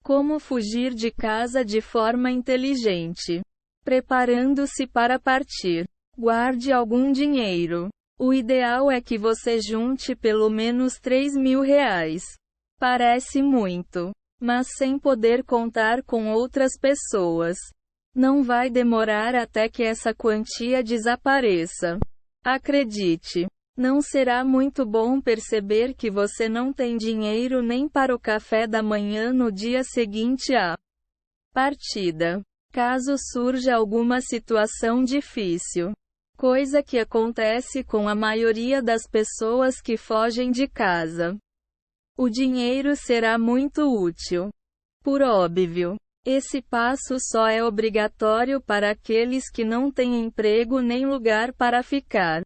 Como fugir de casa de forma inteligente. Preparando-se para partir. Guarde algum dinheiro. O ideal é que você junte pelo menos R$ 3.000. Parece muito, mas sem poder contar com outras pessoas. Não vai demorar até que essa quantia desapareça. Acredite, não será muito bom perceber que você não tem dinheiro nem para o café da manhã no dia seguinte à partida. Caso surja alguma situação difícil, coisa que acontece com a maioria das pessoas que fogem de casa, o dinheiro será muito útil. Por óbvio, esse passo só é obrigatório para aqueles que não têm emprego nem lugar para ficar.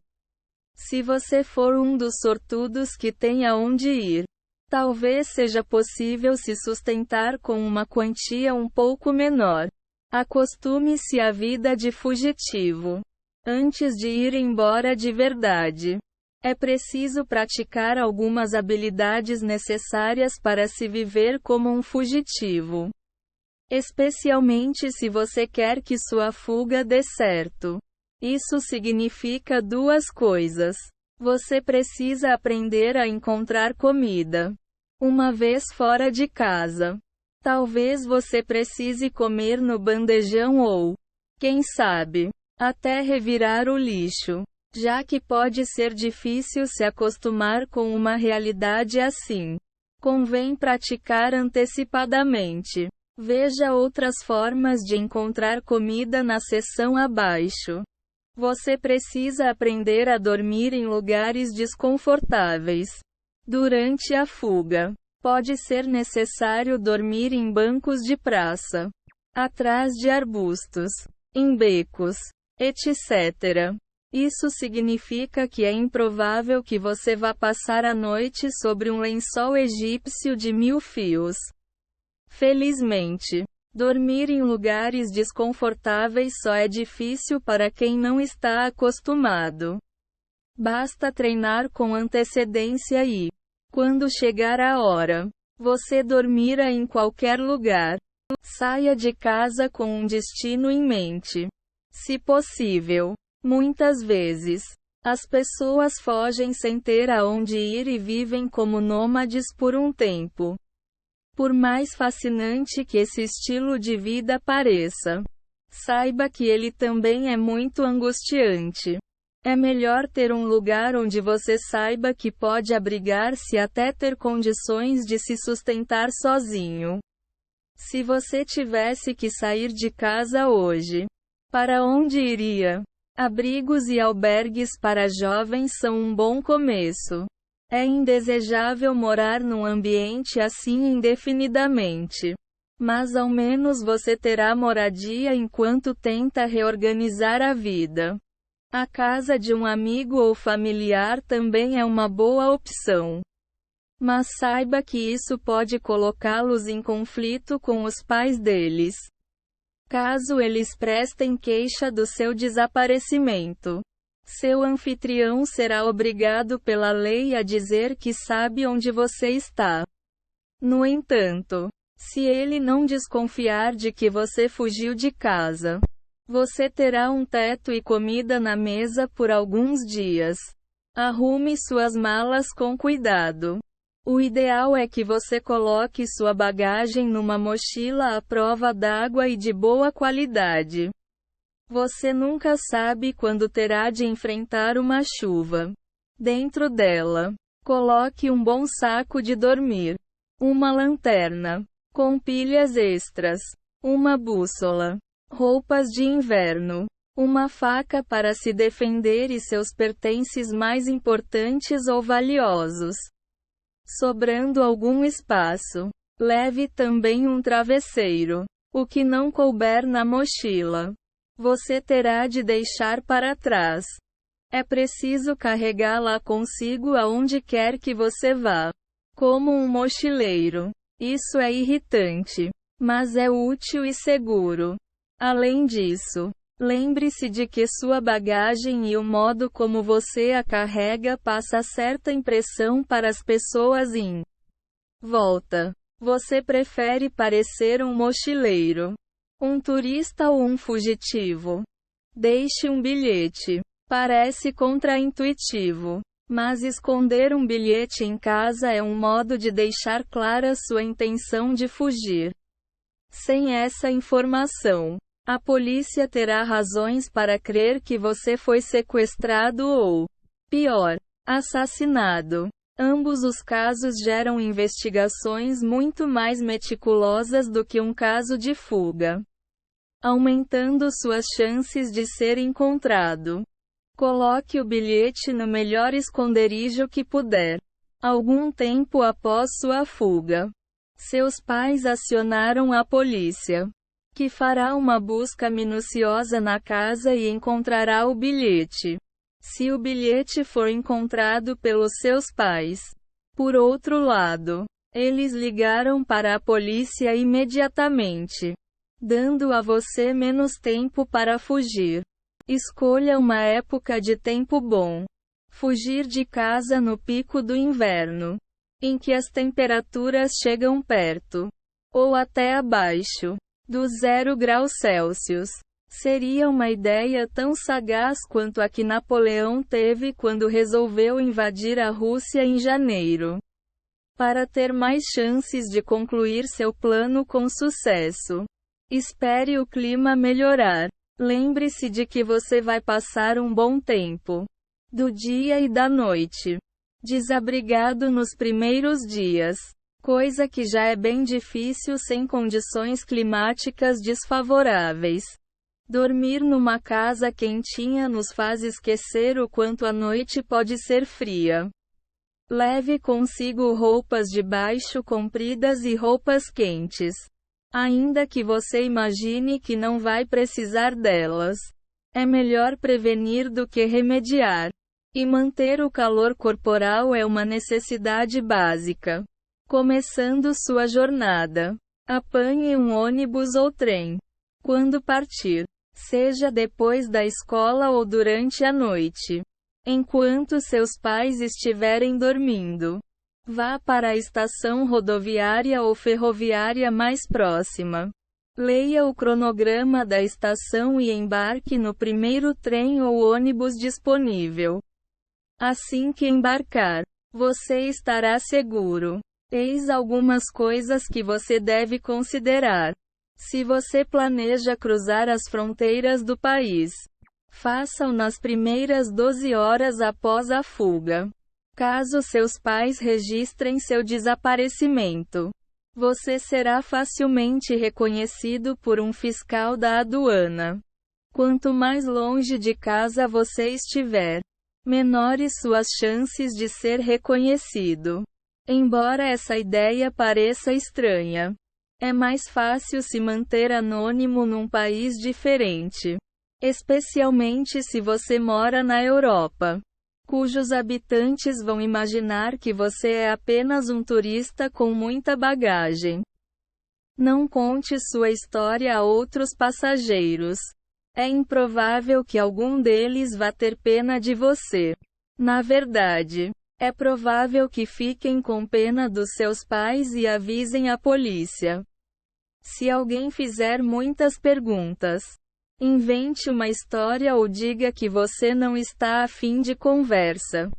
Se você for um dos sortudos que tem aonde ir, talvez seja possível se sustentar com uma quantia um pouco menor. Acostume-se à vida de fugitivo antes de ir embora de verdade. É preciso praticar algumas habilidades necessárias para se viver como um fugitivo. Especialmente se você quer que sua fuga dê certo. Isso significa duas coisas. Você precisa aprender a encontrar comida uma vez fora de casa. Talvez você precise comer no bandejão ou, quem sabe, até revirar o lixo, já que pode ser difícil se acostumar com uma realidade assim. Convém praticar antecipadamente. Veja outras formas de encontrar comida na seção abaixo. Você precisa aprender a dormir em lugares desconfortáveis. Durante a fuga, pode ser necessário dormir em bancos de praça, atrás de arbustos, em becos, etc. Isso significa que é improvável que você vá passar a noite sobre um lençol egípcio de 1000 fios. Felizmente, dormir em lugares desconfortáveis só é difícil para quem não está acostumado. Basta treinar com antecedência e, quando chegar a hora, você dormirá em qualquer lugar. Saia de casa com um destino em mente. Se possível. Muitas vezes, as pessoas fogem sem ter aonde ir e vivem como nômades por um tempo. Por mais fascinante que esse estilo de vida pareça, saiba que ele também é muito angustiante. É melhor ter um lugar onde você saiba que pode abrigar-se até ter condições de se sustentar sozinho. Se você tivesse que sair de casa hoje, para onde iria? Abrigos e albergues para jovens são um bom começo. É indesejável morar num ambiente assim indefinidamente. Mas ao menos você terá moradia enquanto tenta reorganizar a vida. A casa de um amigo ou familiar também é uma boa opção. Mas saiba que isso pode colocá-los em conflito com os pais deles, caso eles prestem queixa do seu desaparecimento. Seu anfitrião será obrigado pela lei a dizer que sabe onde você está. No entanto, se ele não desconfiar de que você fugiu de casa, você terá um teto e comida na mesa por alguns dias. Arrume suas malas com cuidado. O ideal é que você coloque sua bagagem numa mochila à prova d'água e de boa qualidade. Você nunca sabe quando terá de enfrentar uma chuva. Dentro dela, coloque um bom saco de dormir, uma lanterna com pilhas extras, uma bússola, roupas de inverno, uma faca para se defender e seus pertences mais importantes ou valiosos. Sobrando algum espaço, leve também um travesseiro. O que não couber na mochila, você terá de deixar para trás. É preciso carregá-la consigo aonde quer que você vá. Como um mochileiro. Isso é irritante, mas é útil e seguro. Além disso, lembre-se de que sua bagagem e o modo como você a carrega passa certa impressão para as pessoas em volta. Você prefere parecer um mochileiro, um turista ou um fugitivo? Deixe um bilhete. Parece contraintuitivo, mas esconder um bilhete em casa é um modo de deixar clara sua intenção de fugir. Sem essa informação, a polícia terá razões para crer que você foi sequestrado ou, pior, assassinado. Ambos os casos geram investigações muito mais meticulosas do que um caso de fuga, aumentando suas chances de ser encontrado. Coloque o bilhete no melhor esconderijo que puder. Algum tempo após sua fuga, seus pais acionaram a polícia, que fará uma busca minuciosa na casa e encontrará o bilhete. Se o bilhete for encontrado pelos seus pais, por outro lado, eles ligaram para a polícia imediatamente, dando a você menos tempo para fugir. Escolha uma época de tempo bom. Fugir de casa no pico do inverno, em que as temperaturas chegam perto, ou até abaixo, dos 0 graus Celsius. Seria uma ideia tão sagaz quanto a que Napoleão teve quando resolveu invadir a Rússia em janeiro, para ter mais chances de concluir seu plano com sucesso. Espere o clima melhorar. Lembre-se de que você vai passar um bom tempo do dia e da noite desabrigado nos primeiros dias, coisa que já é bem difícil sem condições climáticas desfavoráveis. Dormir numa casa quentinha nos faz esquecer o quanto a noite pode ser fria. Leve consigo roupas de baixo compridas e roupas quentes, ainda que você imagine que não vai precisar delas. É melhor prevenir do que remediar. E manter o calor corporal é uma necessidade básica. Começando sua jornada, apanhe um ônibus ou trem. Quando partir, seja depois da escola ou durante a noite, enquanto seus pais estiverem dormindo, vá para a estação rodoviária ou ferroviária mais próxima. Leia o cronograma da estação e embarque no primeiro trem ou ônibus disponível. Assim que embarcar, você estará seguro. Eis algumas coisas que você deve considerar. Se você planeja cruzar as fronteiras do país, faça-o nas primeiras 12 horas após a fuga. Caso seus pais registrem seu desaparecimento, você será facilmente reconhecido por um fiscal da aduana. Quanto mais longe de casa você estiver, menores suas chances de ser reconhecido. Embora essa ideia pareça estranha, é mais fácil se manter anônimo num país diferente, especialmente se você mora na Europa, cujos habitantes vão imaginar que você é apenas um turista com muita bagagem. Não conte sua história a outros passageiros. É improvável que algum deles vá ter pena de você. Na verdade, é provável que fiquem com pena dos seus pais e avisem a polícia. Se alguém fizer muitas perguntas, invente uma história ou diga que você não está a fim de conversa.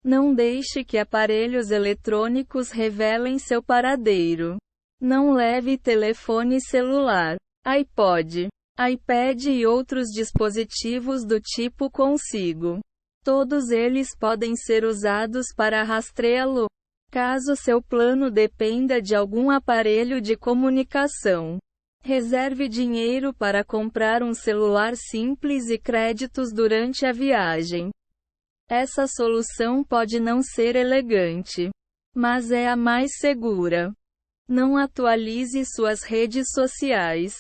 Não deixe que aparelhos eletrônicos revelem seu paradeiro. Não leve telefone celular, iPod, iPad e outros dispositivos do tipo consigo. Todos eles podem ser usados para rastreá-lo, caso seu plano dependa de algum aparelho de comunicação. Reserve dinheiro para comprar um celular simples e créditos durante a viagem. Essa solução pode não ser elegante, mas é a mais segura. Não atualize suas redes sociais.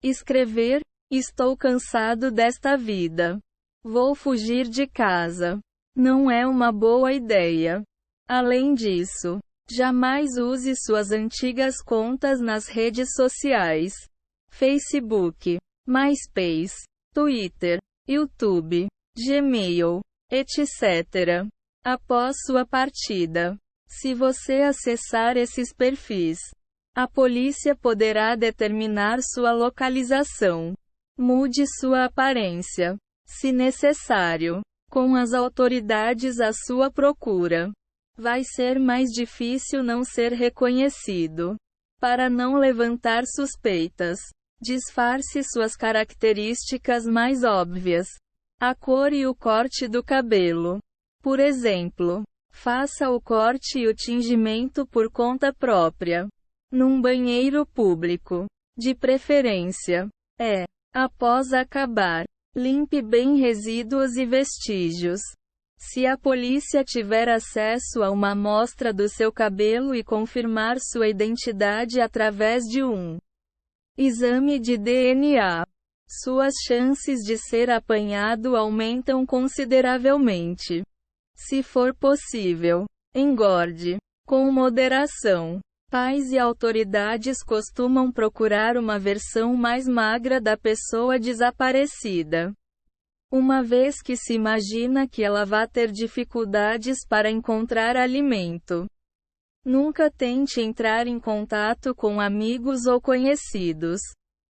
Escrever: estou cansado desta vida. Vou fugir de casa. Não é uma boa ideia. Além disso, jamais use suas antigas contas nas redes sociais. Facebook, MySpace, Twitter, YouTube, Gmail, etc. Após sua partida, se você acessar esses perfis, A polícia poderá determinar sua localização. Mude sua aparência, se necessário, com as autoridades à sua procura. Vai ser mais difícil não ser reconhecido. Para não levantar suspeitas, disfarce suas características mais óbvias. A cor e o corte do cabelo. Por exemplo, faça o corte e o tingimento por conta própria. Num banheiro público. De preferência. Após acabar, limpe bem resíduos e vestígios. Se a polícia tiver acesso a uma amostra do seu cabelo e confirmar sua identidade através de um exame de DNA, suas chances de ser apanhado aumentam consideravelmente. Se for possível, engorde com moderação. Pais e autoridades costumam procurar uma versão mais magra da pessoa desaparecida, uma vez que se imagina que ela vá ter dificuldades para encontrar alimento. Nunca tente entrar em contato com amigos ou conhecidos,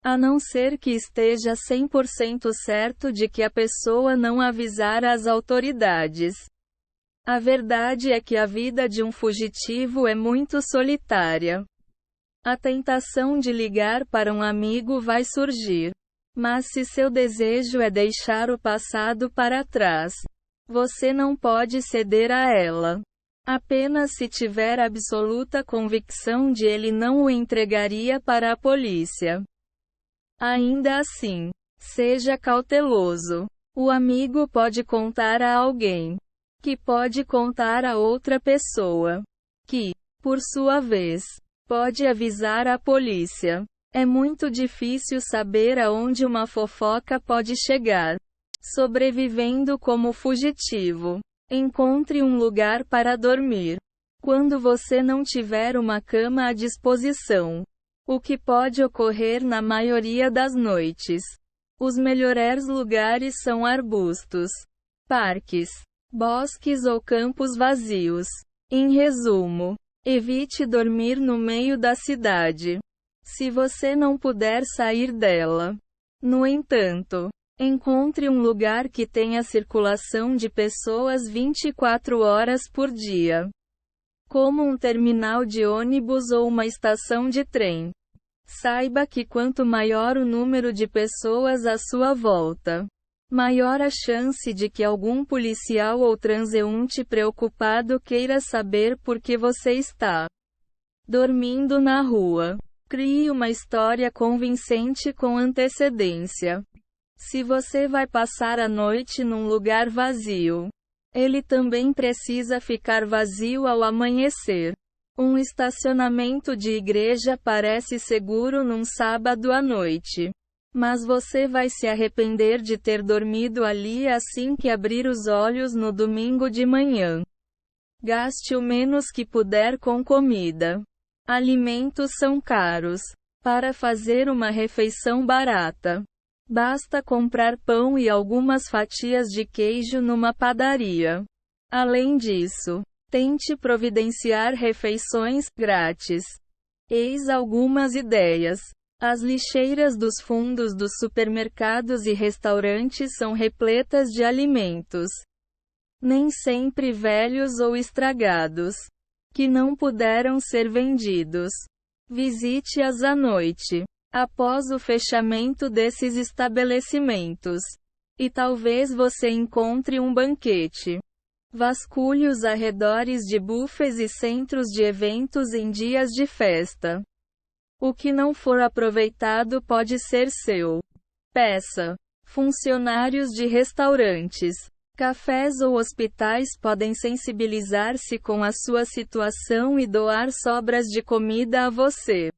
a não ser que esteja 100% certo de que a pessoa não avisar as autoridades. A verdade é que a vida de um fugitivo é muito solitária. A tentação de ligar para um amigo vai surgir. Mas se seu desejo é deixar o passado para trás, você não pode ceder a ela. Apenas se tiver absoluta convicção de ele não o entregaria para a polícia. Ainda assim, seja cauteloso. O amigo pode contar a alguém, que pode contar a outra pessoa, que, por sua vez, pode avisar a polícia. É muito difícil saber aonde uma fofoca pode chegar. Sobrevivendo como fugitivo. Encontre um lugar para dormir. Quando você não tiver uma cama à disposição, o que pode ocorrer na maioria das noites. Os melhores lugares são arbustos, parques, bosques ou campos vazios. Em resumo, evite dormir no meio da cidade, se você não puder sair dela. No entanto, encontre um lugar que tenha circulação de pessoas 24 horas por dia, como um terminal de ônibus ou uma estação de trem. Saiba que quanto maior o número de pessoas à sua volta, maior a chance de que algum policial ou transeunte preocupado queira saber por que você está dormindo na rua. Crie uma história convincente com antecedência. Se você vai passar a noite num lugar vazio, ele também precisa ficar vazio ao amanhecer. Um estacionamento de igreja parece seguro num sábado à noite, mas você vai se arrepender de ter dormido ali assim que abrir os olhos no domingo de manhã. Gaste o menos que puder com comida. Alimentos são caros. Para fazer uma refeição barata, basta comprar pão e algumas fatias de queijo numa padaria. Além disso, tente providenciar refeições grátis. Eis algumas ideias. As lixeiras dos fundos dos supermercados e restaurantes são repletas de alimentos, nem sempre velhos ou estragados, que não puderam ser vendidos. Visite-as à noite, após o fechamento desses estabelecimentos, e talvez você encontre um banquete. Vasculhe os arredores de buffets e centros de eventos em dias de festa. O que não for aproveitado pode ser seu. Peça. Funcionários de restaurantes, cafés ou hospitais podem sensibilizar-se com a sua situação e doar sobras de comida a você.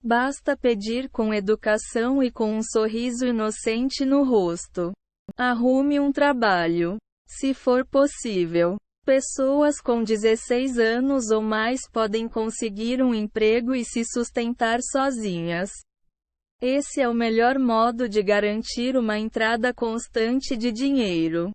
Basta pedir com educação e com um sorriso inocente no rosto. Arrume um trabalho, se for possível. Pessoas com 16 anos ou mais podem conseguir um emprego e se sustentar sozinhas. Esse é o melhor modo de garantir uma entrada constante de dinheiro.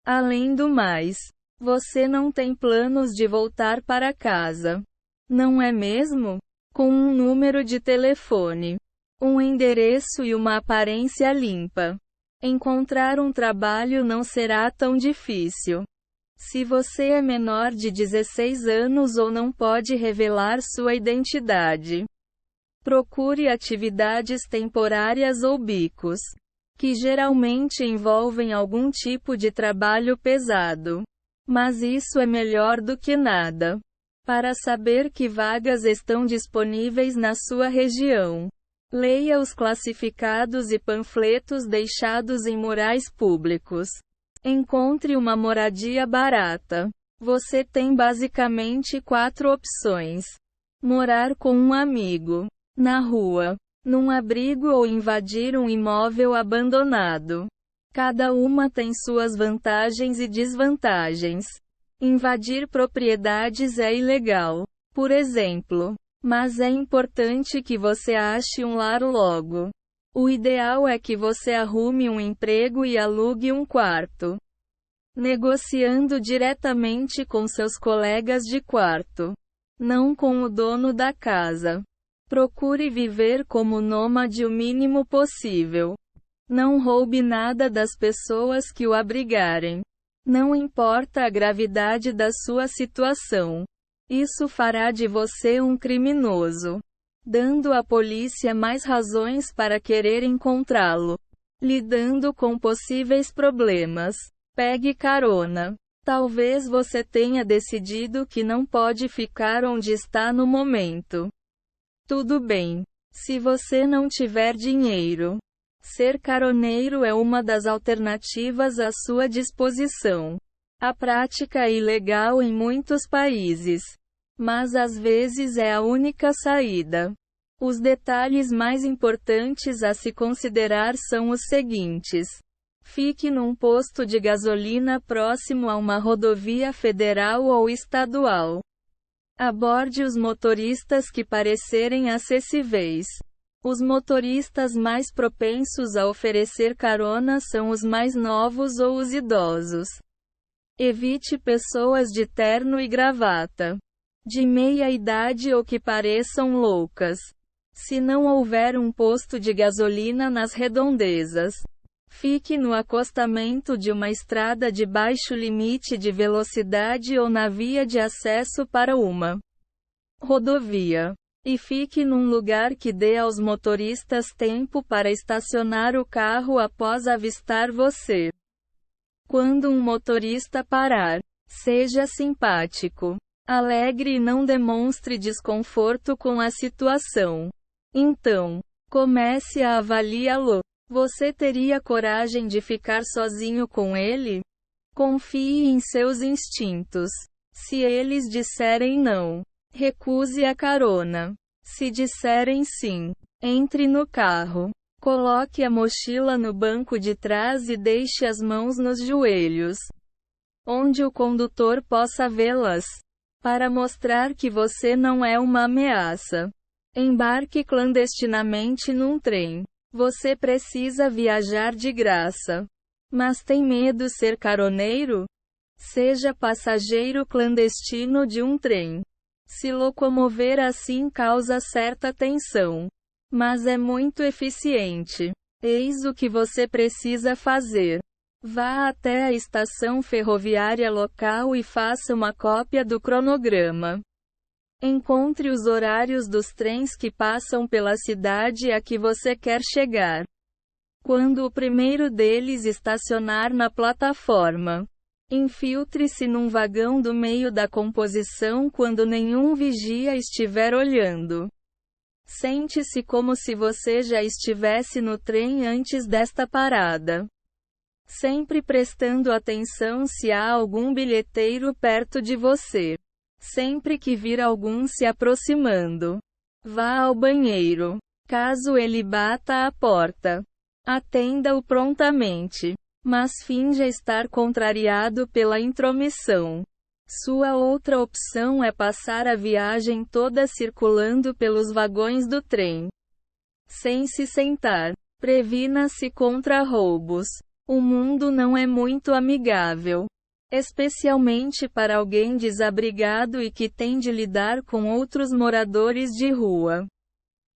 Além do mais, você não tem planos de voltar para casa, não é mesmo? com um número de telefone, um endereço e uma aparência limpa. Encontrar um trabalho não será tão difícil. Se você é menor de 16 anos ou não pode revelar sua identidade, procure atividades temporárias ou bicos, que geralmente envolvem algum tipo de trabalho pesado. Mas isso é melhor do que nada. Para saber que vagas estão disponíveis na sua região, leia os classificados e panfletos deixados em murais públicos. Encontre uma moradia barata. Você tem basicamente 4 opções: morar com um amigo, na rua, num abrigo ou invadir um imóvel abandonado. Cada uma tem suas vantagens e desvantagens. Invadir propriedades é ilegal, por exemplo, mas é importante que você ache um lar logo. O ideal é que você arrume um emprego e alugue um quarto, negociando diretamente com seus colegas de quarto, não com o dono da casa. Procure viver como nômade o mínimo possível. Não roube nada das pessoas que o abrigarem. Não importa a gravidade da sua situação. Isso fará de você um criminoso, dando à polícia mais razões para querer encontrá-lo. Lidando com possíveis problemas. Pegue carona. Talvez você tenha decidido que não pode ficar onde está no momento. Tudo bem. Se você não tiver dinheiro, ser caroneiro é uma das alternativas à sua disposição. A prática é ilegal em muitos países, mas às vezes é a única saída. Os detalhes mais importantes a se considerar são os seguintes: fique num posto de gasolina próximo a uma rodovia federal ou estadual. Aborde os motoristas que parecerem acessíveis. Os motoristas mais propensos a oferecer carona são os mais novos ou os idosos. Evite pessoas de terno e gravata, de meia idade ou que pareçam loucas. Se não houver um posto de gasolina nas redondezas, fique no acostamento de uma estrada de baixo limite de velocidade ou na via de acesso para uma rodovia. E fique num lugar que dê aos motoristas tempo para estacionar o carro após avistar você. Quando um motorista parar, seja simpático, alegre e não demonstre desconforto com a situação. Então, comece a avaliá-lo. Você teria coragem de ficar sozinho com ele? Confie em seus instintos. Se eles disserem não, recuse a carona. Se disserem sim, entre no carro. Coloque a mochila no banco de trás e deixe as mãos nos joelhos, onde o condutor possa vê-las, para mostrar que você não é uma ameaça. Embarque clandestinamente num trem. Você precisa viajar de graça. Mas tem medo ser caroneiro? Seja passageiro clandestino de um trem. Se locomover assim causa certa tensão, mas é muito eficiente. Eis o que você precisa fazer. Vá até a estação ferroviária local e faça uma cópia do cronograma. Encontre os horários dos trens que passam pela cidade a que você quer chegar. Quando o primeiro deles estacionar na plataforma, infiltre-se num vagão do meio da composição quando nenhum vigia estiver olhando. Sente-se como se você já estivesse no trem antes desta parada, sempre prestando atenção se há algum bilheteiro perto de você. Sempre que vir algum se aproximando, vá ao banheiro. Caso ele bata à porta, atenda-o prontamente, mas finja estar contrariado pela intromissão. Sua outra opção é passar a viagem toda circulando pelos vagões do trem, sem se sentar. Previna-se contra roubos. O mundo não é muito amigável. especialmente para alguém desabrigado e que tem de lidar com outros moradores de rua.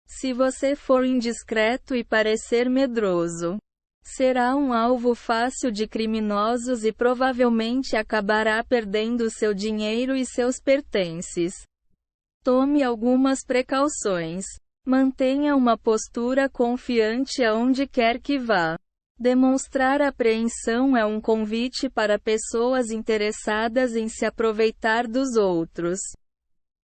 Se você for indiscreto e parecer medroso, será um alvo fácil de criminosos e provavelmente acabará perdendo seu dinheiro e seus pertences. Tome algumas precauções. Mantenha uma postura confiante aonde quer que vá. Demonstrar apreensão é um convite para pessoas interessadas em se aproveitar dos outros.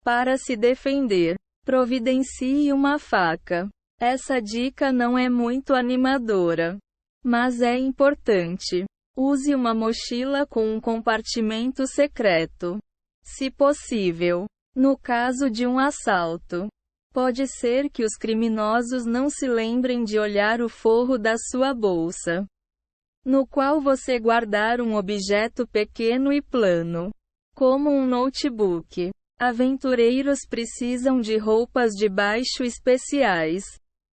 Para se defender, providencie uma faca. Essa dica não é muito animadora, mas é importante. Use uma mochila com um compartimento secreto, se possível. No caso de um assalto, pode ser que os criminosos não se lembrem de olhar o forro da sua bolsa, no qual você guardar um objeto pequeno e plano, como um notebook. Aventureiros precisam de roupas de baixo especiais,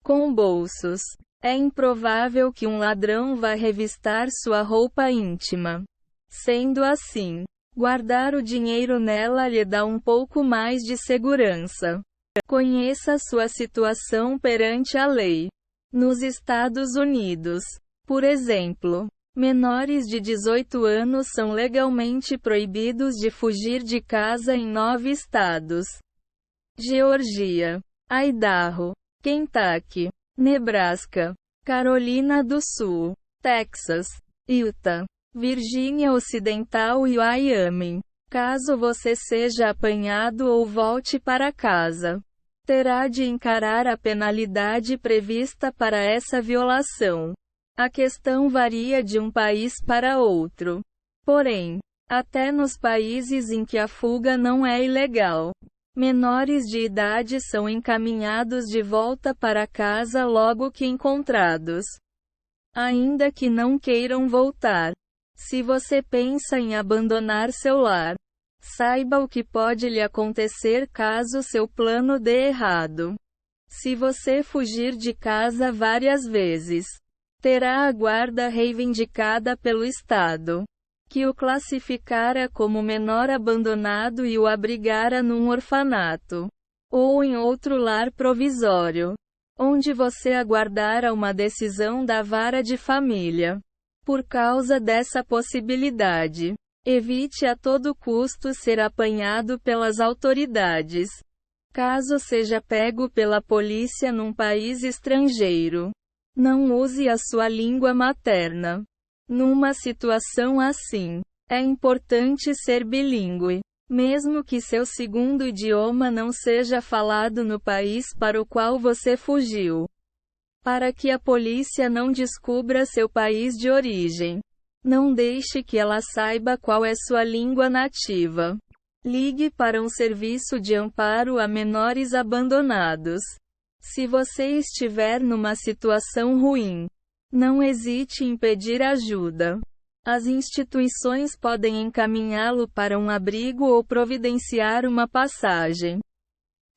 com bolsos. É improvável que um ladrão vá revistar sua roupa íntima. Sendo assim, guardar o dinheiro nela lhe dá um pouco mais de segurança. Conheça sua situação perante a lei. Nos Estados Unidos, por exemplo, menores de 18 anos são legalmente proibidos de fugir de casa em 9 estados: Geórgia, Idaho, Kentucky, Nebraska, Carolina do Sul, Texas, Utah, Virgínia Ocidental e Wyoming. Caso você seja apanhado ou volte para casa, terá de encarar a penalidade prevista para essa violação. A questão varia de um país para outro. Porém, até nos países em que a fuga não é ilegal, menores de idade são encaminhados de volta para casa logo que encontrados, ainda que não queiram voltar. Se você pensa em abandonar seu lar, saiba o que pode lhe acontecer caso seu plano dê errado. Se você fugir de casa várias vezes, terá a guarda reivindicada pelo Estado, que o classificara como menor abandonado e o abrigara num orfanato, ou em outro lar provisório, onde você aguardara uma decisão da vara de família. Por causa dessa possibilidade, evite a todo custo ser apanhado pelas autoridades. Caso seja pego pela polícia num país estrangeiro, não use a sua língua materna. Numa situação assim, é importante ser bilíngue, mesmo que seu segundo idioma não seja falado no país para o qual você fugiu, para que a polícia não descubra seu país de origem. Não deixe que ela saiba qual é sua língua nativa. Ligue para um serviço de amparo a menores abandonados. Se você estiver numa situação ruim, não hesite em pedir ajuda. As instituições podem encaminhá-lo para um abrigo ou providenciar uma passagem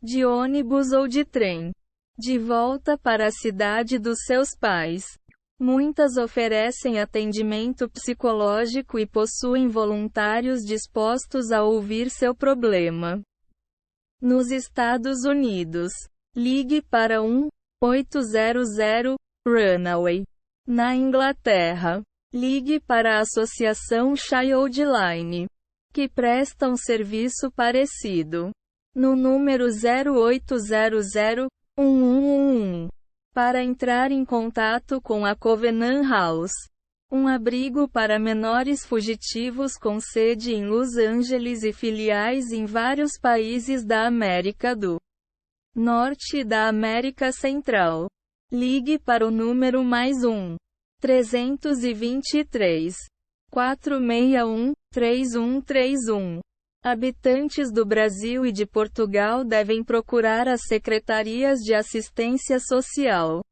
de ônibus ou de trem de volta para a cidade dos seus pais. Muitas oferecem atendimento psicológico e possuem voluntários dispostos a ouvir seu problema. Nos Estados Unidos, ligue para 1-800-RUNAWAY. Na Inglaterra, ligue para a Associação Childline, que presta um serviço parecido, no número 0800-1111, para entrar em contato com a Covenant House, um abrigo para menores fugitivos com sede em Los Angeles e filiais em vários países da América do Norte e da América Central. Ligue para o número +1-323 461 3131. Habitantes do Brasil e de Portugal devem procurar as secretarias de assistência social